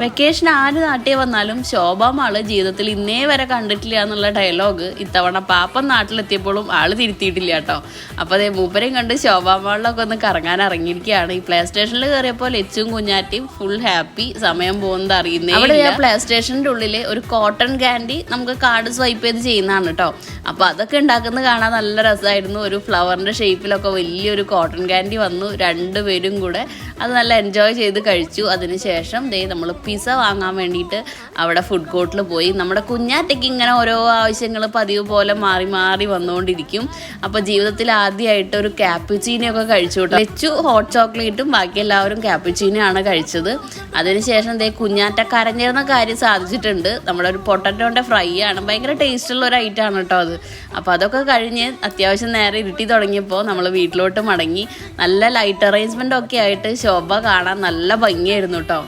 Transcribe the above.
Vacation ആര് നാട്ടിൽ വന്നാലും ശോഭാമാള് ജീവിതത്തിൽ ഇന്നേ വരെ കണ്ടിട്ടില്ല എന്നുള്ള ഡയലോഗ് ഇത്തവണ പാപ്പൻ നാട്ടിലെത്തിയപ്പോഴും ആള് തിരുത്തിയിട്ടില്ല കേട്ടോ. അപ്പോൾ അതേ മൂപ്പരെയും കണ്ട് ശോഭാമാളിലൊക്കെ ഒന്ന് കറങ്ങാൻ ഇറങ്ങിയിരിക്കുകയാണ്. ഈ പ്ലേ സ്റ്റേഷനിൽ കയറിയപ്പോൾ ലച്ചും കുഞ്ഞാറ്റിയും ഫുൾ ഹാപ്പി, സമയം പോകുന്നത് അറിയുന്നേ. അവിടെ പ്ലേ സ്റ്റേഷൻ്റെ ഉള്ളിൽ ഒരു കോട്ടൺ ക്യാൻഡി നമുക്ക് കാർഡ് സ്വൈപ്പ് ചെയ്ത് ചെയ്യുന്നതാണ് കേട്ടോ. അപ്പോൾ അതൊക്കെ ഉണ്ടാക്കുന്നത് കാണാൻ നല്ല രസമായിരുന്നു. ഒരു ഫ്ലവറിൻ്റെ ഷേപ്പിലൊക്കെ വലിയൊരു കോട്ടൺ ക്യാൻഡി വന്നു. രണ്ടുപേരും കൂടെ അത് നല്ല എൻജോയ് ചെയ്ത് കഴിച്ചു. അതിനുശേഷം നമ്മൾ പിസ്സ വാങ്ങാൻ വേണ്ടിയിട്ട് അവിടെ ഫുഡ് കോർട്ടിൽ പോയി. നമ്മുടെ കുഞ്ഞാറ്റയ്ക്ക് ഇങ്ങനെ ഓരോ ആവശ്യങ്ങൾ പതിവ് പോലെ മാറി മാറി വന്നുകൊണ്ടിരിക്കും. അപ്പോൾ ജീവിതത്തിൽ ആദ്യമായിട്ട് ഒരു ക്യാപ്പുച്ചീനൊക്കെ കഴിച്ചു കേട്ടോ. ലച്ചു ഹോട്ട് ചോക്ലേറ്റും ബാക്കി എല്ലാവരും ക്യാപ്പുച്ചീനയാണ് കഴിച്ചത്. അതിനുശേഷം കുഞ്ഞാറ്റ കരഞ്ഞിരുന്ന കാര്യം സാധിച്ചിട്ടുണ്ട്. നമ്മുടെ ഒരു പൊട്ടറ്റോൻ്റെ ഫ്രൈ ആണ്, ഭയങ്കര ടേസ്റ്റുള്ള ഒരു ഐറ്റമാണ് കേട്ടോ അത്. അപ്പോൾ അതൊക്കെ കഴിഞ്ഞ് അത്യാവശ്യം നേരെ ഇരുട്ടി തുടങ്ങിയപ്പോൾ നമ്മൾ വീട്ടിലോട്ട് മടങ്ങി. നല്ല ലൈറ്റ് അറേഞ്ച്മെൻ്റ് ഒക്കെ ആയിട്ട് ശോഭ കാണാൻ നല്ല ഭംഗിയായിരുന്നു കേട്ടോ.